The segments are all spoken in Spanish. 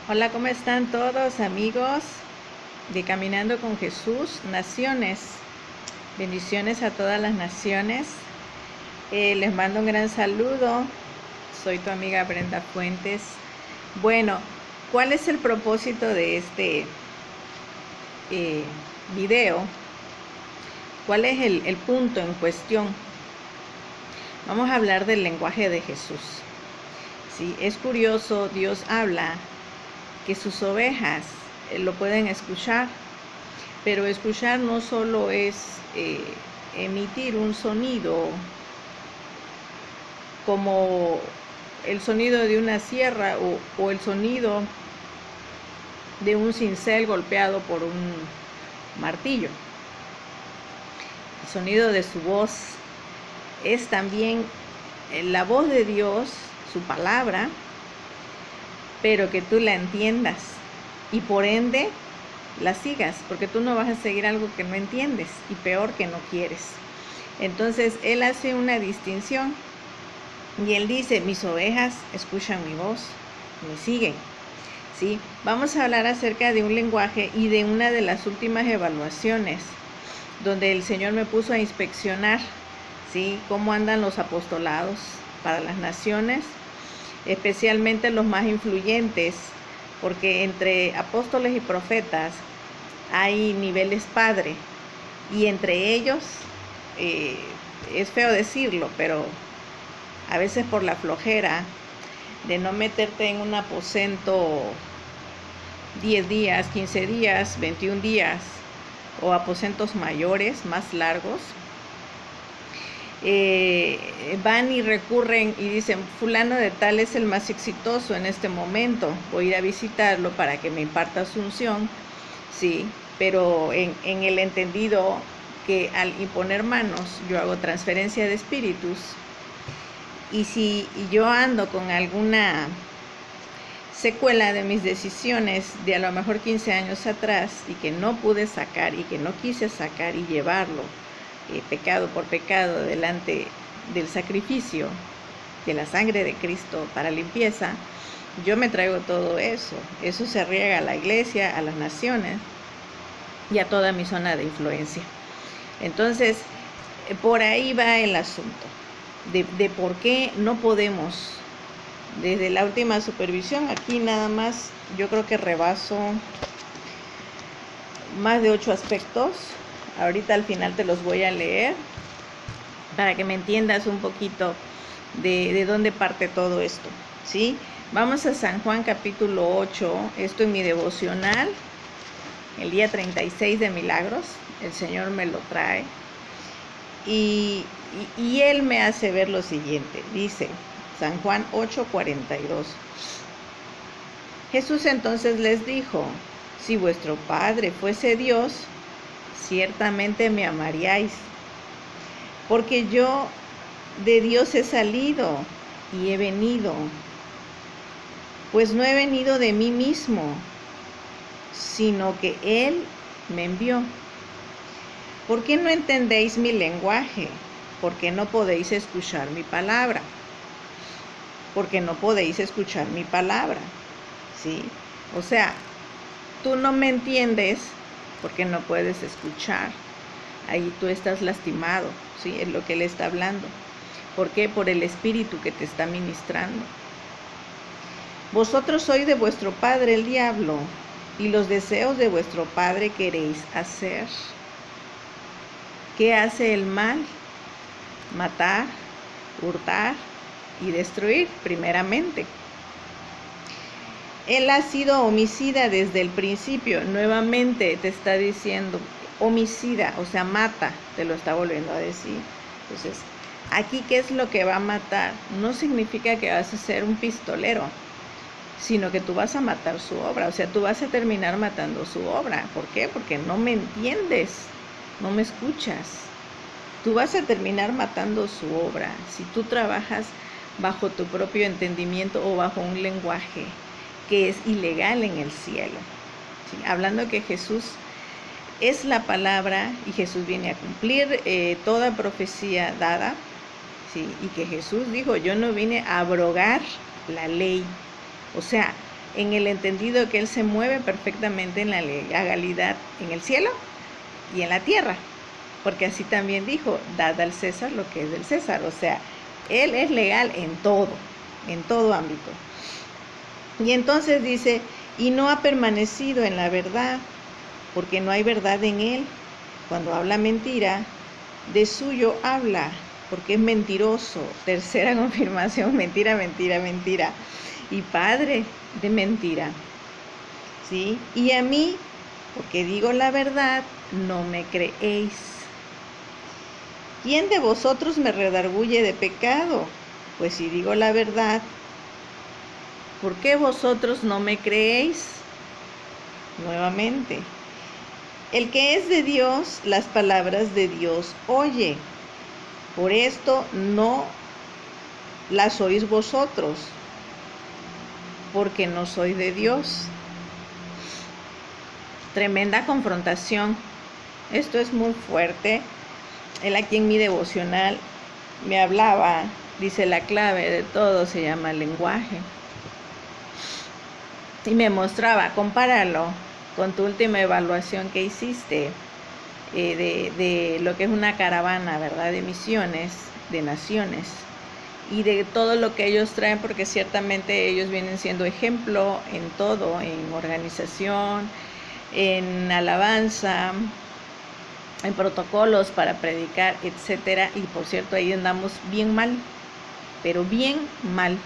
Hola, ¿cómo están todos, amigos de Caminando con Jesús? Naciones, bendiciones a todas las naciones. Les mando un gran saludo. Soy tu amiga Brenda Fuentes. Bueno, ¿cuál es el propósito de este video? ¿Cuál es el punto en cuestión? Vamos a hablar del lenguaje de Jesús. Sí, es curioso, Dios habla que sus ovejas lo pueden escuchar, pero escuchar no solo es emitir un sonido como el sonido de una sierra o el sonido de un cincel golpeado por un martillo. El sonido de su voz es también la voz de Dios, su palabra, pero que tú la entiendas y por ende la sigas, porque tú no vas a seguir algo que no entiendes y peor que no quieres. Entonces Él hace una distinción y Él dice: mis ovejas escuchan mi voz, me siguen. ¿Sí? Vamos a hablar acerca de un lenguaje y de una de las últimas evaluaciones donde el Señor me puso a inspeccionar, ¿sí?, cómo andan los apostolados para las naciones, especialmente los más influyentes, porque entre apóstoles y profetas hay niveles padre, y entre ellos, es feo decirlo, pero a veces por la flojera de no meterte en un aposento 10 días, 15 días, 21 días, o aposentos mayores, más largos, van y recurren y dicen: fulano de tal es el más exitoso en este momento, voy a ir a visitarlo para que me imparta su unción, sí, pero en el entendido que al imponer manos yo hago transferencia de espíritus, y si yo ando con alguna secuela de mis decisiones de a lo mejor 15 años atrás y que no pude sacar y que no quise sacar y llevarlo pecado por pecado delante del sacrificio de la sangre de Cristo para limpieza, yo me traigo todo eso. Eso se riega a la iglesia, a las naciones y a toda mi zona de influencia. Entonces, por ahí va el asunto de por qué no podemos. Desde la última supervisión, aquí nada más yo creo que rebaso más de 8 aspectos. Ahorita al final te los voy a leer para que me entiendas un poquito de dónde parte todo esto, ¿sí? Vamos a San Juan capítulo 8, esto en mi devocional, el día 36 de Milagros. El Señor me lo trae y Él me hace ver lo siguiente. Dice San Juan 8:42. Jesús entonces les dijo: si vuestro Padre fuese Dios, ciertamente me amaríais, porque yo de Dios he salido y he venido, pues no he venido de mí mismo, sino que Él me envió. ¿Por qué no entendéis mi lenguaje? Porque no podéis escuchar mi palabra. Porque no podéis escuchar mi palabra, ¿sí? O sea, tú no me entiendes porque no puedes escuchar. Ahí tú estás lastimado, ¿sí? Es lo que Él está hablando. ¿Por qué? Por el espíritu que te está ministrando. Vosotros sois de vuestro padre el diablo, y los deseos de vuestro padre queréis hacer. ¿Qué hace el mal? Matar, hurtar y destruir, primeramente. Él ha sido homicida desde el principio. Nuevamente te está diciendo homicida, o sea, mata, te lo está volviendo a decir. Entonces, aquí, ¿qué es lo que va a matar? No significa que vas a ser un pistolero, sino que tú vas a matar su obra. O sea, tú vas a terminar matando su obra. ¿Por qué? Porque no me entiendes, no me escuchas. Tú vas a terminar matando su obra si tú trabajas bajo tu propio entendimiento o bajo un lenguaje que es ilegal en el cielo, ¿sí? Hablando que Jesús es la palabra y Jesús viene a cumplir toda profecía dada, ¿sí? Y que Jesús dijo: yo no vine a abrogar la ley. O sea, en el entendido que Él se mueve perfectamente en la legalidad en el cielo y en la tierra, porque así también dijo, dad al César lo que es del César. O sea, Él es legal en todo ámbito. Y entonces dice, y no ha permanecido en la verdad, porque no hay verdad en Él. Cuando habla mentira, de suyo habla, porque es mentiroso. Tercera confirmación, mentira, mentira, mentira. Y padre de mentira. ¿Sí? Y a mí, porque digo la verdad, no me creéis. ¿Quién de vosotros me redarguye de pecado? Pues si digo la verdad, ¿por qué vosotros no me creéis? Nuevamente, el que es de Dios, las palabras de Dios oye. Por esto no las oís vosotros, porque no soy de Dios. Tremenda confrontación. Esto es muy fuerte. Él aquí en mi devocional me hablaba, dice, la clave de todo se llama lenguaje. Y me mostraba, compáralo con tu última evaluación que hiciste de lo que es una caravana, ¿verdad? De misiones, de naciones, y de todo lo que ellos traen, porque ciertamente ellos vienen siendo ejemplo en todo, en organización, en alabanza, en protocolos para predicar, etcétera. Y por cierto, ahí andamos bien mal, pero bien mal.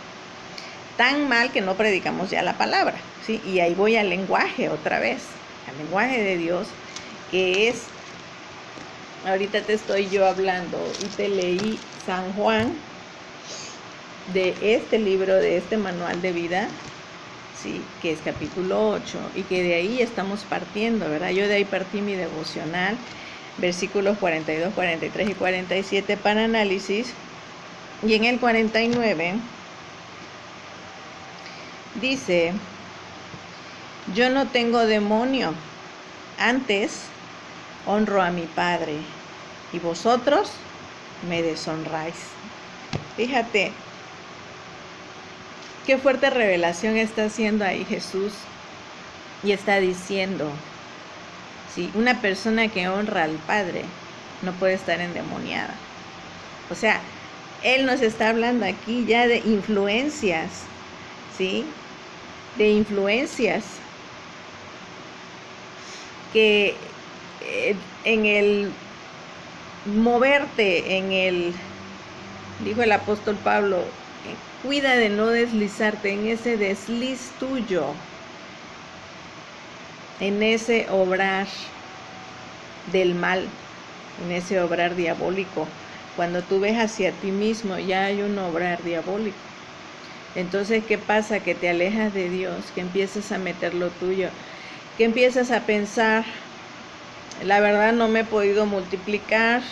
Tan mal que no predicamos ya la palabra, ¿sí? Y ahí voy al lenguaje otra vez, al lenguaje de Dios, que es, ahorita te estoy yo hablando y te leí San Juan, de este libro, de este manual de vida, ¿sí? Que es capítulo 8, y que de ahí estamos partiendo, ¿verdad? Yo de ahí partí mi devocional, versículos 42, 43 y 47 para análisis, y en el 49 dice, yo no tengo demonio, antes honro a mi Padre, y vosotros me deshonráis. Fíjate, qué fuerte revelación está haciendo ahí Jesús, y está diciendo, ¿sí? Una persona que honra al Padre no puede estar endemoniada. O sea, Él nos está hablando aquí ya de influencias, ¿sí? De influencias que en el moverte, dijo el apóstol Pablo, cuida de no deslizarte en ese desliz tuyo, en ese obrar del mal, en ese obrar diabólico. Cuando tú ves hacia ti mismo, ya hay un obrar diabólico. Entonces, ¿qué pasa? Que te alejas de Dios, que empiezas a meter lo tuyo, que empiezas a pensar, la verdad no me he podido multiplicar,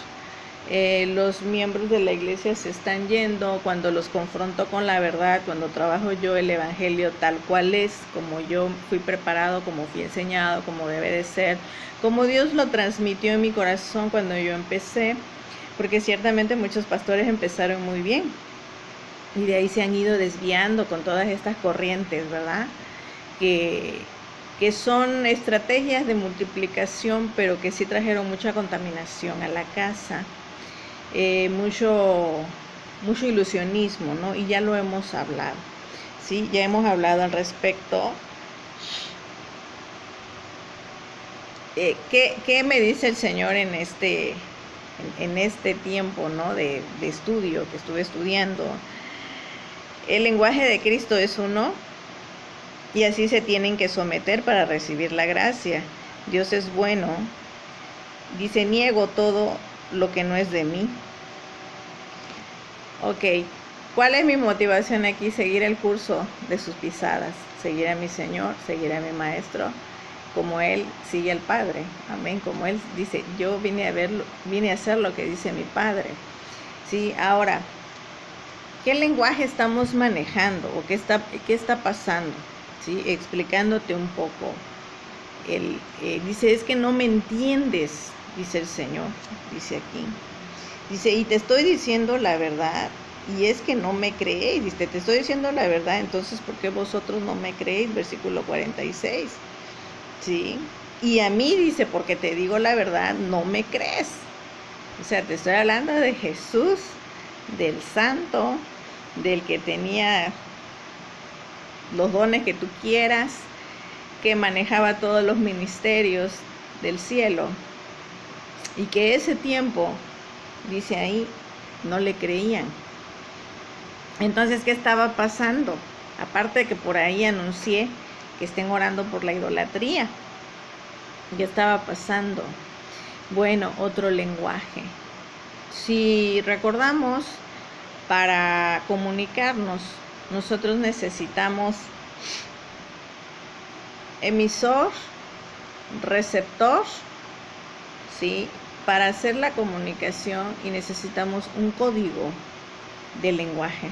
los miembros de la iglesia se están yendo, cuando los confronto con la verdad, cuando trabajo yo el evangelio tal cual es, como yo fui preparado, como fui enseñado, como debe de ser, como Dios lo transmitió en mi corazón cuando yo empecé, porque ciertamente muchos pastores empezaron muy bien, y de ahí se han ido desviando con todas estas corrientes, ¿verdad? Que son estrategias de multiplicación, pero que sí trajeron mucha contaminación a la casa, mucho ilusionismo, ¿no? Y ya lo hemos hablado, ¿sí? Ya hemos hablado al respecto. ¿Qué me dice el Señor en este tiempo, ¿no? de estudio que estuve estudiando? El lenguaje de Cristo es uno, y así se tienen que someter para recibir la gracia. Dios es bueno. Dice, niego todo lo que no es de mí. Ok, ¿cuál es mi motivación aquí? Seguir el curso de sus pisadas, seguir a mi Señor, seguir a mi Maestro, como Él sigue al Padre. Amén, como Él dice, yo vine a hacer lo que dice mi Padre. Sí, ahora, ¿qué lenguaje estamos manejando? ¿O qué está pasando? ¿Sí? Explicándote un poco. Dice, es que no me entiendes, dice el Señor, dice aquí. Dice, y te estoy diciendo la verdad, y es que no me creéis. Dice, te estoy diciendo la verdad, entonces ¿por qué vosotros no me creéis? Versículo 46. ¿Sí? Y a mí dice, porque te digo la verdad, no me crees. O sea, te estoy hablando de Jesús, del santo, del que tenía los dones que tú quieras, que manejaba todos los ministerios del cielo, y que ese tiempo, dice ahí, no le creían. Entonces, ¿qué estaba pasando? Aparte de que por ahí anuncié que estén orando por la idolatría, ¿qué estaba pasando? Bueno, otro lenguaje. Si recordamos, para comunicarnos, nosotros necesitamos emisor, receptor, ¿sí? Para hacer la comunicación, y necesitamos un código de lenguaje.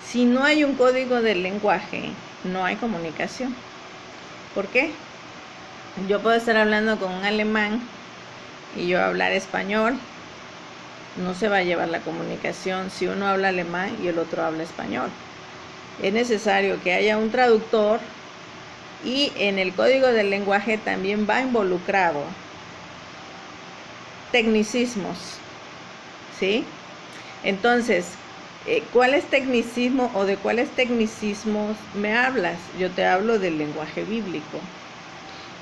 Si no hay un código de lenguaje, no hay comunicación. ¿Por qué? Yo puedo estar hablando con un alemán y yo hablar español, no se va a llevar la comunicación si uno habla alemán y el otro habla español. Es necesario que haya un traductor, y en el código del lenguaje también va involucrado tecnicismos, ¿sí? Entonces, ¿cuáles tecnicismos o de cuáles tecnicismos me hablas? Yo te hablo del lenguaje bíblico.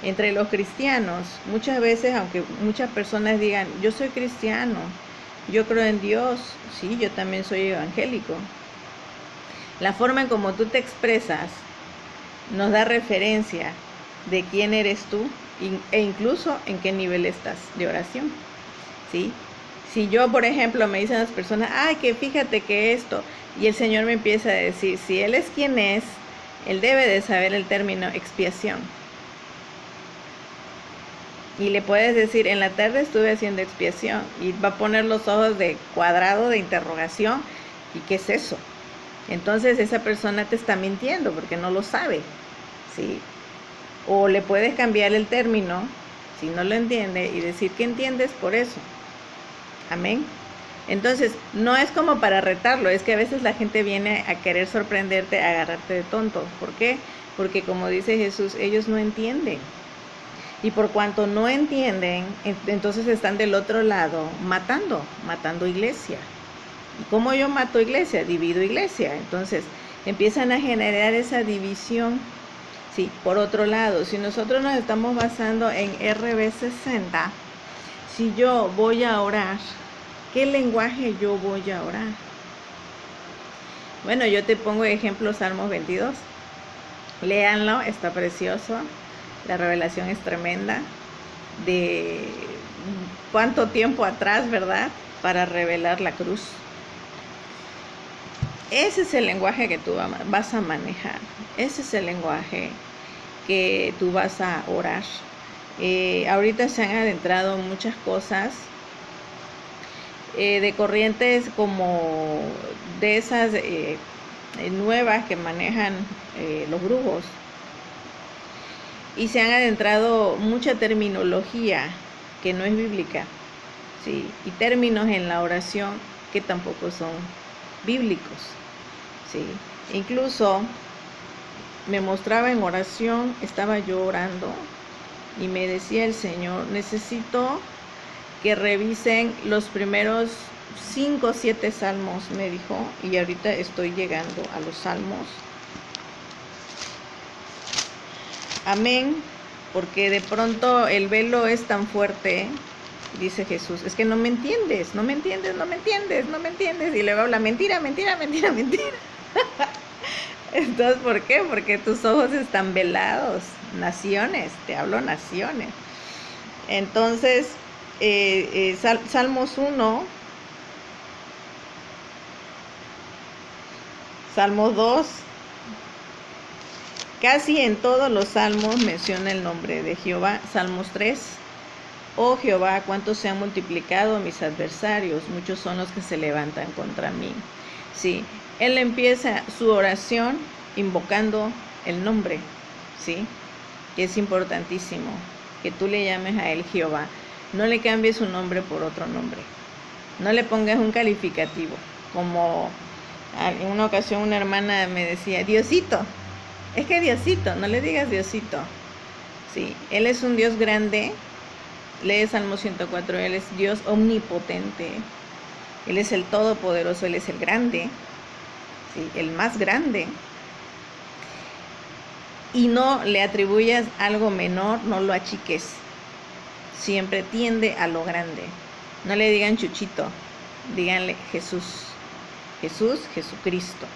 Entre los cristianos, muchas veces, aunque muchas personas digan, yo soy cristiano, yo creo en Dios, sí, yo también soy evangélico. La forma en cómo tú te expresas nos da referencia de quién eres tú e incluso en qué nivel estás de oración, ¿sí? Si yo, por ejemplo, me dicen las personas, ay, que fíjate que esto, y el Señor me empieza a decir, si Él es quien es, Él debe de saber el término expiación. Y le puedes decir, en la tarde estuve haciendo expiación, y va a poner los ojos de cuadrado de interrogación, ¿y qué es eso? Entonces esa persona te está mintiendo porque no lo sabe, ¿sí? O le puedes cambiar el término, si no lo entiende, y decir, ¿qué entiendes por eso? Amén. Entonces, no es como para retarlo, es que a veces la gente viene a querer sorprenderte, a agarrarte de tonto. ¿Por qué? Porque como dice Jesús, ellos no entienden. Y por cuanto no entienden, entonces están del otro lado matando iglesia. ¿Y cómo yo mato iglesia? Divido iglesia. Entonces empiezan a generar esa división. Sí, por otro lado, si nosotros nos estamos basando en RB60, si yo voy a orar, ¿qué lenguaje yo voy a orar? Bueno, yo te pongo ejemplo Salmos 22. Léanlo, está precioso. La revelación es tremenda. De cuánto tiempo atrás, ¿verdad? Para revelar la cruz. Ese es el lenguaje que tú vas a manejar. Ese es el lenguaje que tú vas a orar. Ahorita se han adentrado muchas cosas de corrientes como de esas nuevas que manejan los brujos. Y se han adentrado mucha terminología que no es bíblica, ¿sí? Y términos en la oración que tampoco son bíblicos, ¿sí? Incluso me mostraba en oración, estaba yo orando y me decía el Señor, necesito que revisen los primeros 5 o 7 salmos, me dijo, y ahorita estoy llegando a los salmos. Amén, porque de pronto el velo es tan fuerte, dice Jesús, es que no me entiendes, no me entiendes, no me entiendes, no me entiendes, y luego habla mentira, mentira, mentira, mentira. Entonces, ¿por qué? Porque tus ojos están velados, naciones, te hablo naciones. Entonces, Salmos 1, Salmos 2, casi en todos los salmos menciona el nombre de Jehová. Salmos 3, oh Jehová, cuántos se han multiplicado mis adversarios, muchos son los que se levantan contra mí. Sí, él empieza su oración invocando el nombre, ¿sí? Que es importantísimo, que tú le llames a él Jehová. No le cambies su nombre por otro nombre. No le pongas un calificativo. Como en una ocasión una hermana me decía, Diosito, es que Diosito, no le digas Diosito. Sí, Él es un Dios grande. Lee Salmo 104, Él es Dios omnipotente. Él es el todopoderoso, Él es el grande, ¿sí? El más grande. Y no le atribuyas algo menor, no lo achiques. Siempre tiende a lo grande. No le digan Chuchito, díganle Jesús. Jesús, Jesucristo.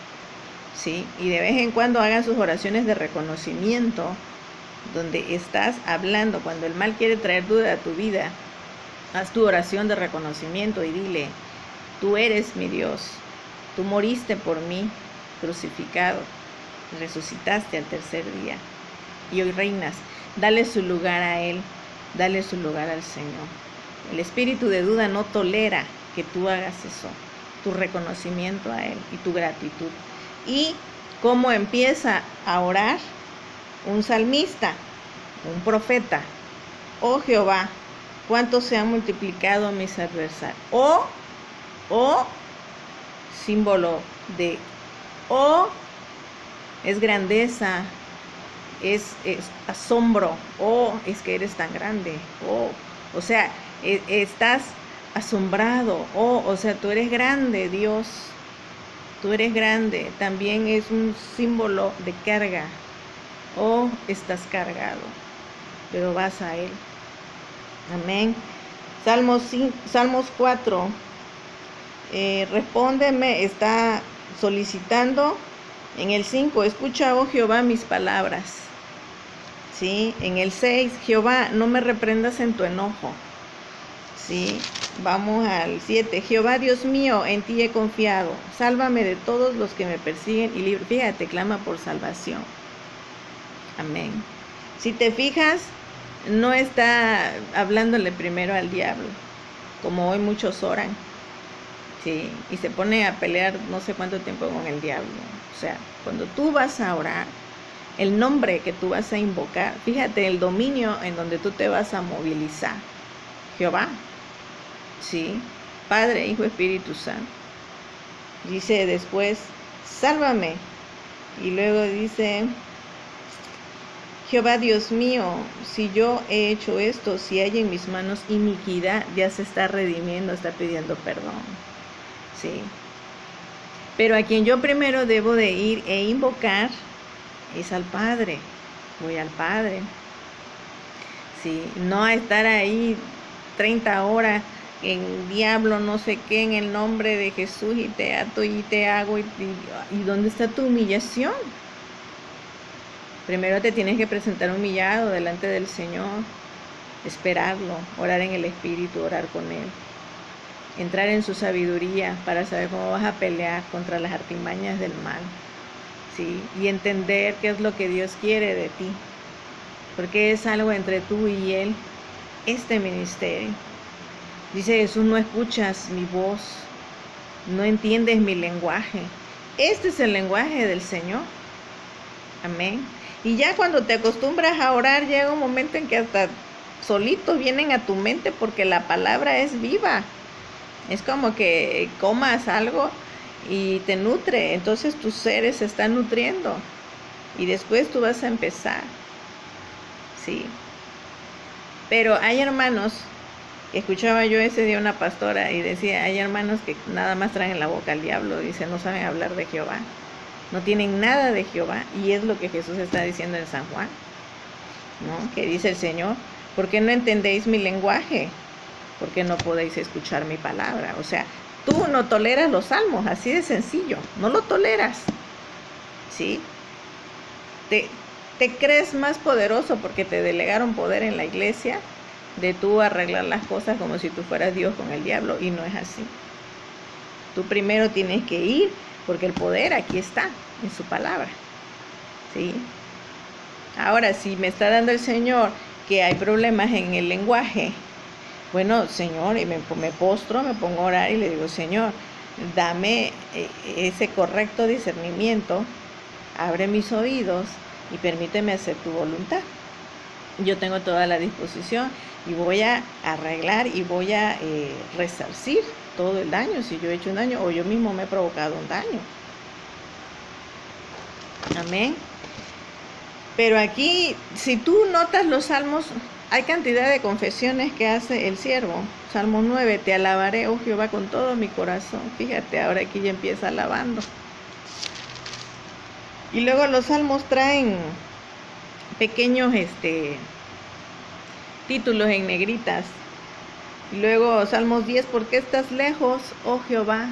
¿Sí? Y de vez en cuando hagan sus oraciones de reconocimiento, donde estás hablando, cuando el mal quiere traer duda a tu vida, haz tu oración de reconocimiento y dile, tú eres mi Dios, tú moriste por mí, crucificado, resucitaste al tercer día y hoy reinas. Dale su lugar a Él, dale su lugar al Señor. El espíritu de duda no tolera que tú hagas eso, tu reconocimiento a Él y tu gratitud. Y cómo empieza a orar un salmista, un profeta. Oh Jehová, cuánto se han multiplicado mis adversarios. O símbolo de es grandeza, es asombro. Es que eres tan grande. O sea, estás asombrado. O sea, tú eres grande, Dios. Tú eres grande. También es un símbolo de carga. Estás cargado, pero vas a Él. Amén. Salmos 4. Respóndeme, está solicitando. En el 5, escucha, oh Jehová, mis palabras. ¿Sí? En el 6, Jehová, no me reprendas en tu enojo. ¿Sí? Vamos al 7, Jehová Dios mío, en ti he confiado. Sálvame de todos los que me persiguen y libre. Fíjate, clama por salvación. Amén. Si te fijas, no está hablándole primero al diablo, como hoy muchos oran, ¿sí? Y se pone a pelear no sé cuánto tiempo con el diablo. O sea, cuando tú vas a orar, el nombre que tú vas a invocar, fíjate el dominio en donde tú te vas a movilizar. Jehová, ¿sí? Padre, Hijo, Espíritu Santo. Dice después, sálvame. Y luego dice, Jehová Dios mío, si yo he hecho esto, si hay en mis manos iniquidad, ya se está redimiendo, está pidiendo perdón. Sí. Pero a quien yo primero debo de ir e invocar es al Padre. Voy al Padre. Sí. No a estar ahí 30 horas en diablo, no sé qué, en el nombre de Jesús y te ato y te hago. ¿Y dónde está tu humillación? Primero te tienes que presentar humillado delante del Señor, esperarlo, orar en el Espíritu, orar con Él, entrar en su sabiduría para saber cómo vas a pelear contra las artimañas del mal, ¿sí? Y entender qué es lo que Dios quiere de ti, porque es algo entre tú y Él, este ministerio. Dice Jesús, no escuchas mi voz, no entiendes mi lenguaje. Este es el lenguaje del Señor. Amén. Y ya cuando te acostumbras a orar, llega un momento en que hasta solitos vienen a tu mente porque la palabra es viva. Es como que comas algo y te nutre, entonces tus seres se están nutriendo y después tú vas a empezar. Sí. Pero hay hermanos, escuchaba yo ese día una pastora y decía, hay hermanos que nada más traen en la boca al diablo, dice, no saben hablar de Jehová. No tienen nada de Jehová, y es lo que Jesús está diciendo en San Juan, ¿no? Que dice el Señor, ¿por qué no entendéis mi lenguaje? ¿Por qué no podéis escuchar mi palabra? O sea, tú no toleras los salmos, así de sencillo, no lo toleras, ¿sí? Te crees más poderoso porque te delegaron poder en la iglesia de tú arreglar las cosas como si tú fueras Dios con el diablo, y no es así. Tú primero tienes que ir, porque el poder aquí está, en su palabra, ¿sí? Ahora, si me está dando el Señor que hay problemas en el lenguaje, bueno, Señor, y me postro, me pongo a orar y le digo, Señor, dame ese correcto discernimiento, abre mis oídos y permíteme hacer tu voluntad. Yo tengo toda la disposición y voy a arreglar y voy a resarcir todo el daño, si yo he hecho un daño o yo mismo me he provocado un daño. Amén. Pero aquí, si tú notas los salmos, hay cantidad de confesiones que hace el siervo. Salmo 9, te alabaré, oh Jehová, con todo mi corazón. Fíjate, ahora aquí ya empieza alabando. Y luego los salmos traen pequeños títulos en negritas. Y luego Salmos 10, ¿por qué estás lejos, oh Jehová?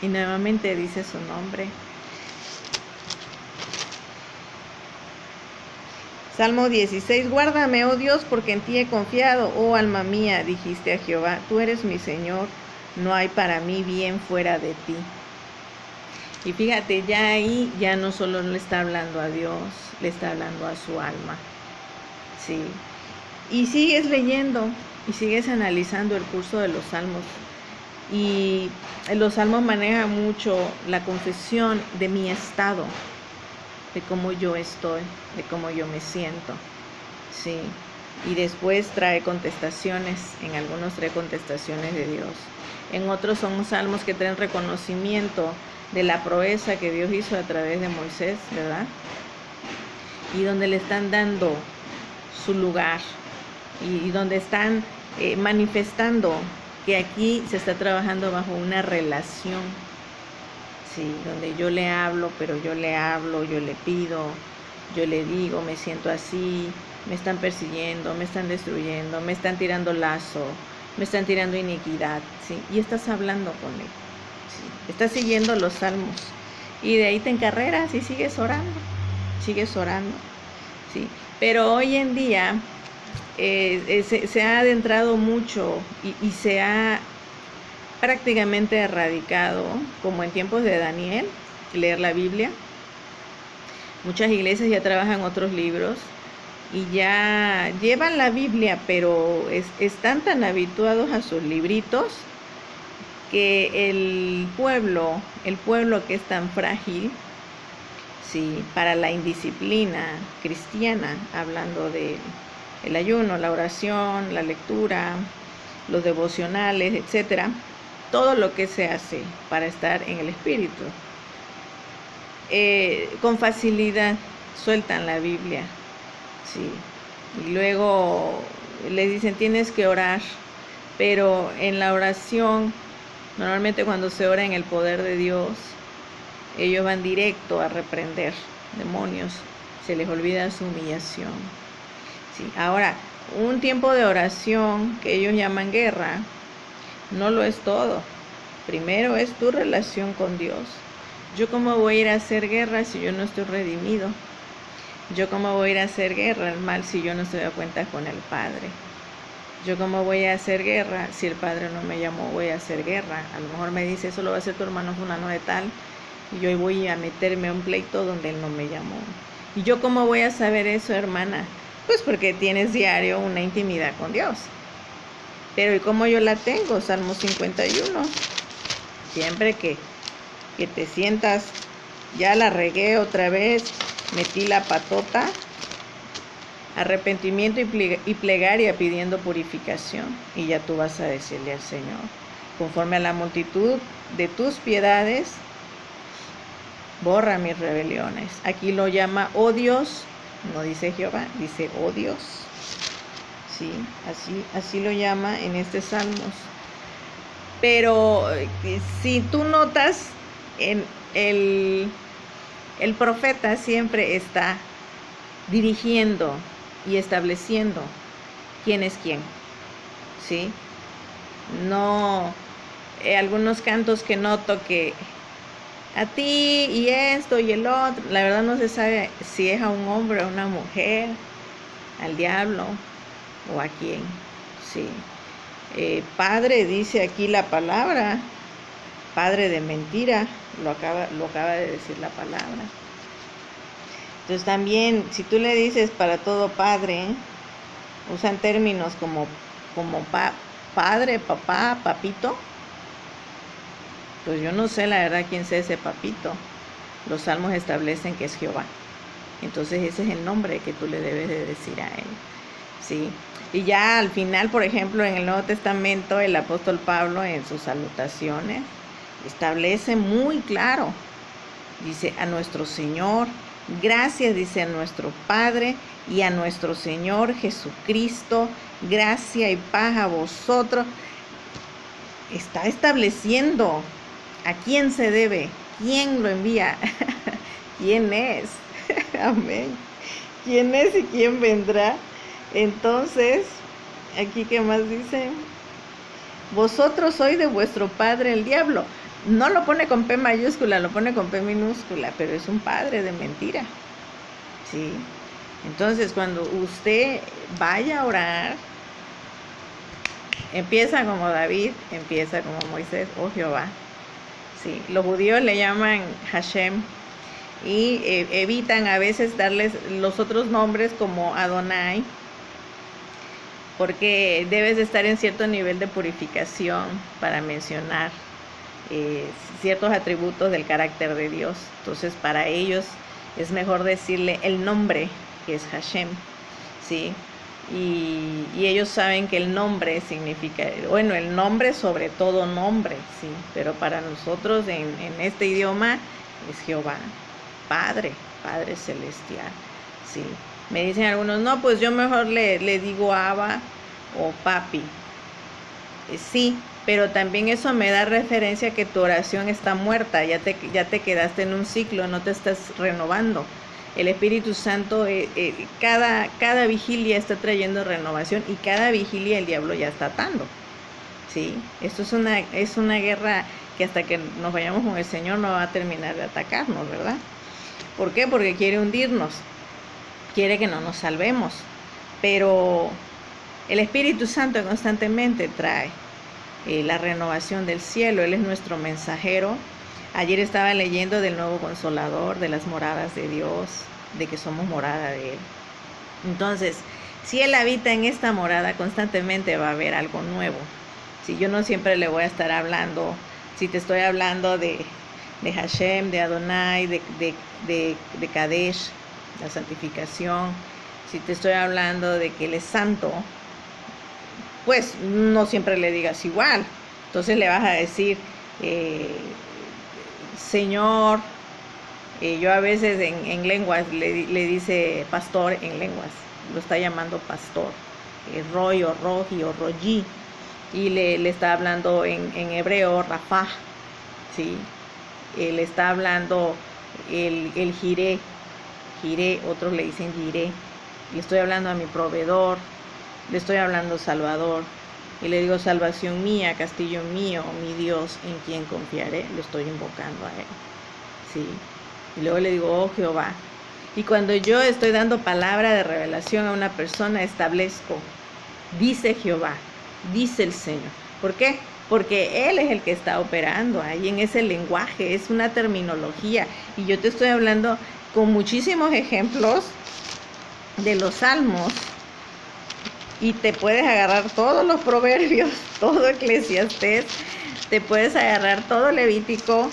Y nuevamente dice su nombre. Salmo 16, guárdame, oh Dios, porque en ti he confiado, oh alma mía, dijiste a Jehová, tú eres mi Señor, no hay para mí bien fuera de ti. Y fíjate, ya ahí ya no solo le está hablando a Dios, le está hablando a su alma. Sí. Y sigues leyendo y sigues analizando el curso de los salmos. Y los salmos manejan mucho la confesión de mi estado, de cómo yo estoy, de cómo yo me siento. Sí. Y después trae contestaciones, en algunos trae contestaciones de Dios. En otros son salmos que traen reconocimiento de la proeza que Dios hizo a través de Moisés, ¿verdad? Y donde le están dando su lugar y donde están manifestando que aquí se está trabajando bajo una relación, sí, donde yo le hablo, pero yo le hablo, yo le pido, yo le digo, me siento así, me están persiguiendo, me están destruyendo, me están tirando lazo, me están tirando iniquidad, sí, y estás hablando con él. Estás siguiendo los salmos y de ahí te encarreras y sigues orando, ¿sí? Pero hoy en día se ha adentrado mucho y se ha prácticamente erradicado, como en tiempos de Daniel, leer la Biblia. Muchas iglesias ya trabajan otros libros y ya llevan la Biblia, pero están tan habituados a sus libritos que el pueblo que es tan frágil, sí, para la indisciplina cristiana, hablando de el ayuno, la oración, la lectura, los devocionales, etcétera, todo lo que se hace para estar en el Espíritu, con facilidad sueltan la Biblia, sí, y luego les dicen tienes que orar, pero en la oración, normalmente cuando se ora en el poder de Dios, ellos van directo a reprender demonios, se les olvida su humillación. Sí. Ahora, un tiempo de oración que ellos llaman guerra, no lo es todo. Primero es tu relación con Dios. ¿Yo cómo voy a ir a hacer guerra si yo no estoy redimido? ¿Yo cómo voy a ir a hacer guerra al mal si yo no estoy a cuenta con el Padre? ¿Yo cómo voy a hacer guerra si el Padre no me llamó? Voy a hacer guerra. A lo mejor me dice, eso lo va a hacer tu hermano fulano de tal, y yo voy a meterme a un pleito donde él no me llamó. ¿Y yo cómo voy a saber eso, hermana? Pues porque tienes diario una intimidad con Dios. Pero ¿y cómo yo la tengo? Salmo 51. Siempre que te sientas, ya la regué otra vez, metí la patota, arrepentimiento y plegaria pidiendo purificación. Y ya tú vas a decirle al Señor, conforme a la multitud de tus piedades, borra mis rebeliones. Aquí lo llama oh Dios, no dice Jehová, dice oh Dios. Sí, así lo llama en este Salmos. Pero si tú notas, el profeta siempre está dirigiendo y estableciendo quién es quién, ¿sí? No, algunos cantos que noto que a ti y esto y el otro, la verdad no se sabe si es a un hombre o a una mujer, al diablo o a quién, sí. Padre, dice aquí la palabra, padre de mentira, lo acaba de decir la palabra. Entonces también, si tú le dices para todo padre, usan términos como padre, papá, papito. Pues yo no sé la verdad quién sea ese papito. Los salmos establecen que es Jehová. Entonces ese es el nombre que tú le debes de decir a él. ¿sí? Y ya al final, por ejemplo, en el Nuevo Testamento, el apóstol Pablo en sus salutaciones establece muy claro, dice a nuestro Señor, gracias, dice a nuestro Padre y a nuestro Señor Jesucristo, gracia y paz a vosotros. Está estableciendo a quién se debe, quién lo envía, quién es, amén, quién es y quién vendrá. Entonces, aquí qué más dice, vosotros sois de vuestro padre el diablo. No lo pone con P mayúscula, lo pone con P minúscula, pero es un padre de mentira, ¿sí? Entonces, cuando usted vaya a orar, empieza como David, empieza como Moisés, oh Jehová, ¿sí? Los judíos le llaman Hashem y evitan a veces darles los otros nombres como Adonai, porque debes de estar en cierto nivel de purificación para mencionar ciertos atributos del carácter de Dios. Entonces para ellos es mejor decirle el nombre, que es Hashem, ¿sí? Y ellos saben que el nombre significa, bueno, el nombre sobre todo nombre, ¿sí? Pero para nosotros en este idioma es Jehová, Padre, Padre Celestial, ¿sí? Me dicen algunos, no, pues yo mejor le digo Abba o Papi. Sí, pero también eso me da referencia que tu oración está muerta, ya te quedaste en un ciclo, no te estás renovando. El Espíritu Santo, cada vigilia está trayendo renovación y cada vigilia el diablo ya está atando, ¿sí? Esto es una guerra que hasta que nos vayamos con el Señor no va a terminar de atacarnos, ¿verdad? ¿Por qué? Porque quiere hundirnos, quiere que no nos salvemos, pero el Espíritu Santo constantemente trae la renovación del cielo. Él es nuestro mensajero. Ayer estaba leyendo del nuevo Consolador, de las moradas de Dios, de que somos morada de Él. Entonces, si Él habita en esta morada, constantemente va a haber algo nuevo. Si yo no siempre le voy a estar hablando, si te estoy hablando de Hashem, de Adonai, de Kadesh, la santificación, si te estoy hablando de que Él es santo, pues no siempre le digas igual. Entonces le vas a decir, Señor, yo a veces en lenguas le dice pastor en lenguas, lo está llamando pastor, Roy o Roji o Roji, y le está hablando en hebreo Rafah, ¿sí? Le está hablando el Jiré, otros le dicen Jiré, le estoy hablando a mi proveedor, le estoy hablando Salvador, y le digo salvación mía, castillo mío, mi Dios en quien confiaré, lo estoy invocando a Él, ¿sí? Y luego le digo, oh Jehová. Y cuando yo estoy dando palabra de revelación a una persona, establezco, dice Jehová, dice el Señor. ¿Por qué? Porque Él es el que está operando ahí en ese lenguaje, es una terminología. Y yo te estoy hablando con muchísimos ejemplos de los salmos, y te puedes agarrar todos los proverbios, todo Eclesiastés, te puedes agarrar todo Levítico,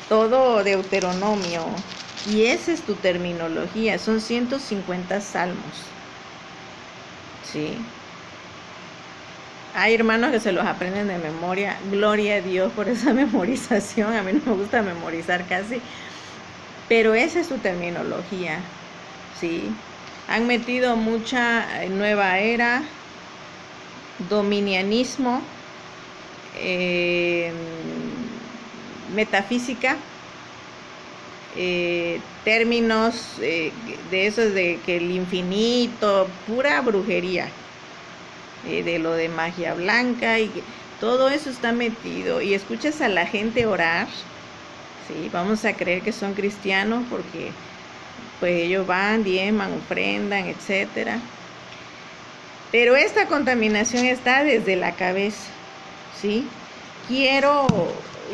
todo Deuteronomio, y esa es tu terminología. Son 150 salmos, ¿sí? Hay hermanos que se los aprenden de memoria, gloria a Dios por esa memorización. A mí no me gusta memorizar casi, pero esa es su terminología, ¿sí? Han metido mucha nueva era, dominianismo, metafísica, términos de esos de que el infinito, pura brujería, de lo de magia blanca, y todo eso está metido. Y escuchas a la gente orar, ¿sí? Vamos a creer que son cristianos porque pues ellos van, diezman, ofrendan, etcétera. Pero esta contaminación está desde la cabeza, ¿sí? Quiero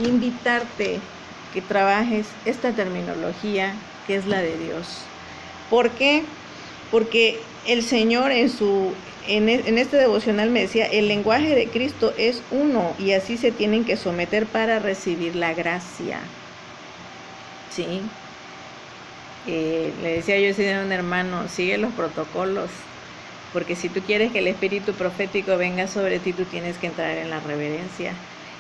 invitarte que trabajes esta terminología que es la de Dios. ¿Por qué? Porque el Señor en este devocional me decía, el lenguaje de Cristo es uno y así se tienen que someter para recibir la gracia, ¿sí? Le decía yo a un hermano, sigue los protocolos, porque si tú quieres que el espíritu profético venga sobre ti, tú tienes que entrar en la reverencia.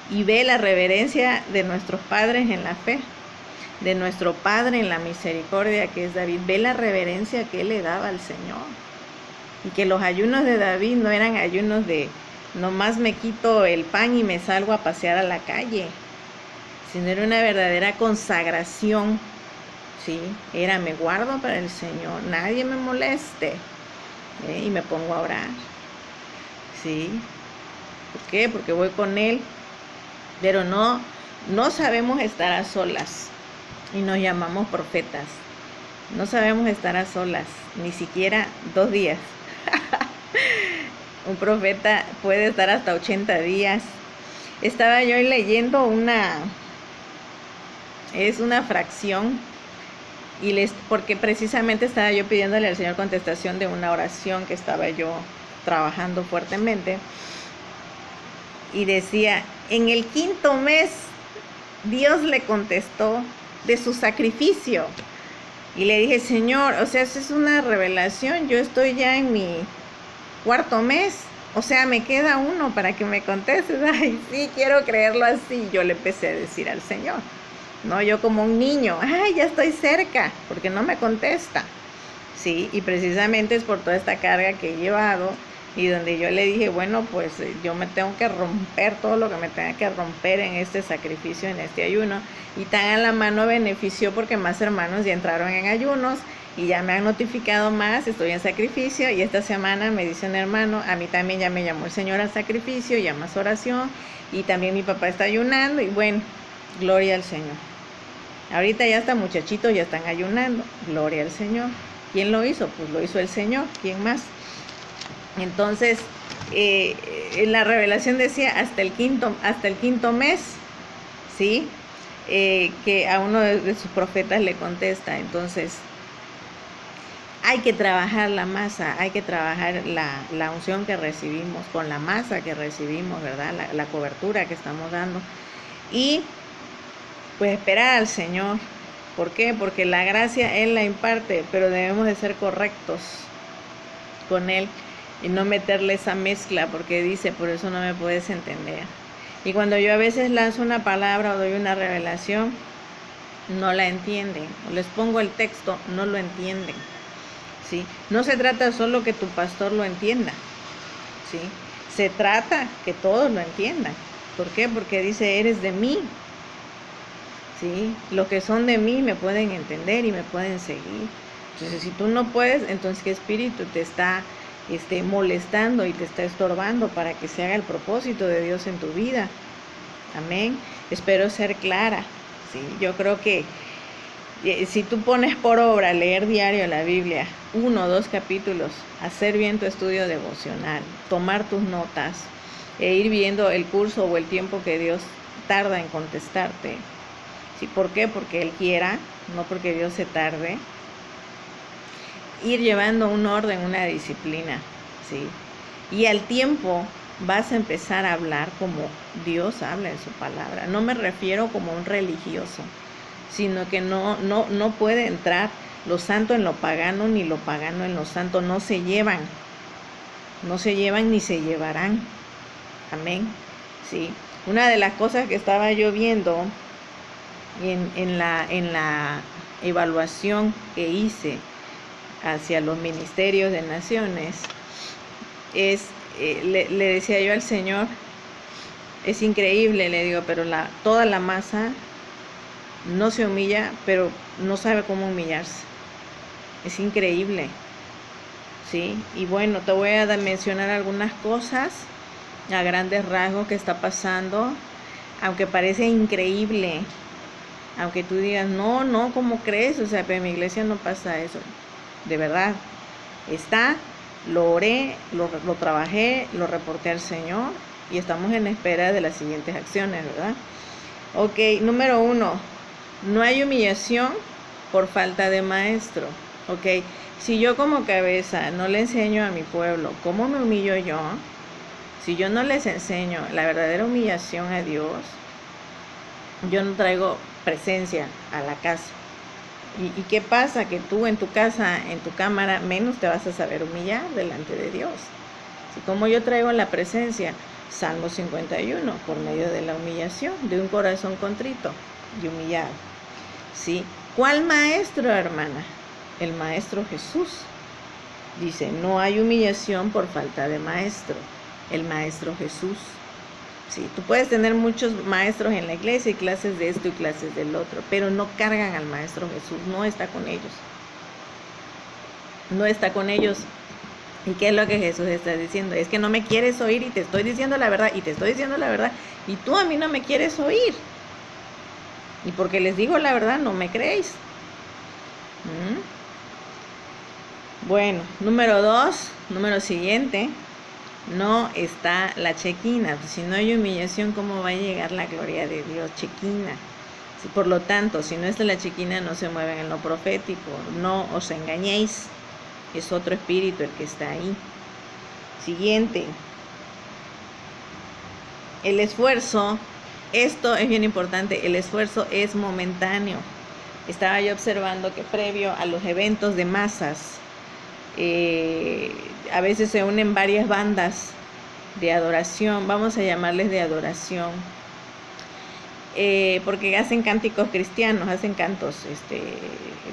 Y ve la reverencia de nuestros padres en la fe, de nuestro Padre en la misericordia, que es David. Ve la reverencia que él le daba al Señor. Y que los ayunos de David no eran ayunos de nomás me quito el pan y me salgo a pasear a la calle, sino era una verdadera consagración, ¿sí? Era me guardo para el Señor, nadie me moleste, y me pongo a orar, ¿sí? ¿Por qué? Porque voy con Él, pero no sabemos estar a solas y nos llamamos profetas. No sabemos estar a solas, ni siquiera 2 días. Un profeta puede estar hasta 80 días. Estaba yo leyendo es una fracción, porque precisamente estaba yo pidiéndole al Señor contestación de una oración que estaba yo trabajando fuertemente. Y decía, en el 5.º mes, Dios le contestó de su sacrificio. Y le dije, Señor, o sea, eso es una revelación, yo estoy ya en mi 4.º mes, o sea, me queda uno para que me contestes. Ay, sí, quiero creerlo así. Yo le empecé a decir al Señor, no, yo como un niño, ay, ya estoy cerca, porque no me contesta, sí, y precisamente es por toda esta carga que he llevado, y donde yo le dije, bueno, pues yo me tengo que romper todo lo que me tenga que romper en este sacrificio, en este ayuno, y tan a la mano benefició porque más hermanos ya entraron en ayunos, y ya me han notificado más, estoy en sacrificio, y esta semana me dice un hermano, a mí también ya me llamó el Señor al sacrificio, ya más oración, y también mi papá está ayunando, y bueno, gloria al Señor. Ahorita ya hasta muchachitos ya están ayunando, gloria al Señor. ¿Quién lo hizo? Pues lo hizo el Señor, ¿quién más? Entonces, en la revelación decía hasta el quinto mes, ¿sí? Que a uno de sus profetas le contesta. Entonces, hay que trabajar la masa, hay que trabajar la unción que recibimos, con la masa que recibimos, ¿verdad? La cobertura que estamos dando. Y pues esperar al Señor. ¿Por qué? Porque la gracia Él la imparte, pero debemos de ser correctos con Él y no meterle esa mezcla, porque dice, por eso no me puedes entender. Y cuando yo a veces lanzo una palabra o doy una revelación, no la entienden. O les pongo el texto, no lo entienden, ¿sí? No se trata solo que tu pastor lo entienda, ¿sí? Se trata que todos lo entiendan. ¿Por qué? Porque dice, eres de mí, ¿sí? Los que son de mí me pueden entender y me pueden seguir. Entonces, si tú no puedes, entonces ¿qué espíritu te está molestando y te está estorbando para que se haga el propósito de Dios en tu vida? Amén. Espero ser clara, ¿sí? Yo creo que si tú pones por obra leer diario la Biblia, 1 o 2 capítulos, hacer bien tu estudio devocional, tomar tus notas e ir viendo el curso o el tiempo que Dios tarda en contestarte, ¿sí? ¿Por qué? Porque Él quiera, no porque Dios se tarde. Ir llevando un orden, una disciplina, ¿sí? Y al tiempo vas a empezar a hablar como Dios habla en su palabra. No me refiero como un religioso, sino que no puede entrar lo santo en lo pagano, ni lo pagano en lo santo. No se llevan ni se llevarán. Amén, ¿sí? Una de las cosas que estaba yo viendo en la evaluación que hice hacia los ministerios de naciones es, le decía yo al Señor, es increíble, le digo, pero toda la masa no se humilla, pero no sabe cómo humillarse. Es increíble, ¿sí? Y bueno, te voy a mencionar algunas cosas a grandes rasgos que está pasando, aunque parece increíble, aunque tú digas, no, ¿cómo crees? O sea, pero en mi iglesia no pasa eso. De verdad, lo oré, lo trabajé, lo reporté al Señor y estamos en espera de las siguientes acciones, ¿verdad? Ok, número 1, no hay humillación por falta de maestro. Ok, si yo como cabeza no le enseño a mi pueblo cómo me humillo yo, si yo no les enseño la verdadera humillación a Dios, yo no traigo presencia a la casa. ¿Y qué pasa? Que tú en tu casa, en tu cámara, menos te vas a saber humillar delante de Dios. Así como yo traigo la presencia, Salmo 51, por medio de la humillación, de un corazón contrito y humillado. ¿Sí? ¿Cuál maestro, hermana? El maestro Jesús. Dice, no hay humillación por falta de maestro. El maestro Jesús. Sí, tú puedes tener muchos maestros en la iglesia y clases de esto y clases del otro, pero no cargan al maestro Jesús, no está con ellos. No está con ellos. ¿Y qué es lo que Jesús está diciendo? Es que no me quieres oír y te estoy diciendo la verdad, y te estoy diciendo la verdad, y tú a mí no me quieres oír. Y porque les digo la verdad, no me creéis. Bueno, número siguiente. No está la chequina. Si no hay humillación, ¿cómo va a llegar la gloria de Dios? Chequina. Por lo tanto, si no está la chequina, no se mueven en lo profético. No os engañéis. Es otro espíritu el que está ahí. Siguiente. El esfuerzo. Esto es bien importante. El esfuerzo es momentáneo. Estaba yo observando que previo a los eventos de masas, a veces se unen varias bandas de adoración, vamos a llamarles de adoración, porque hacen cánticos cristianos, hacen cantos,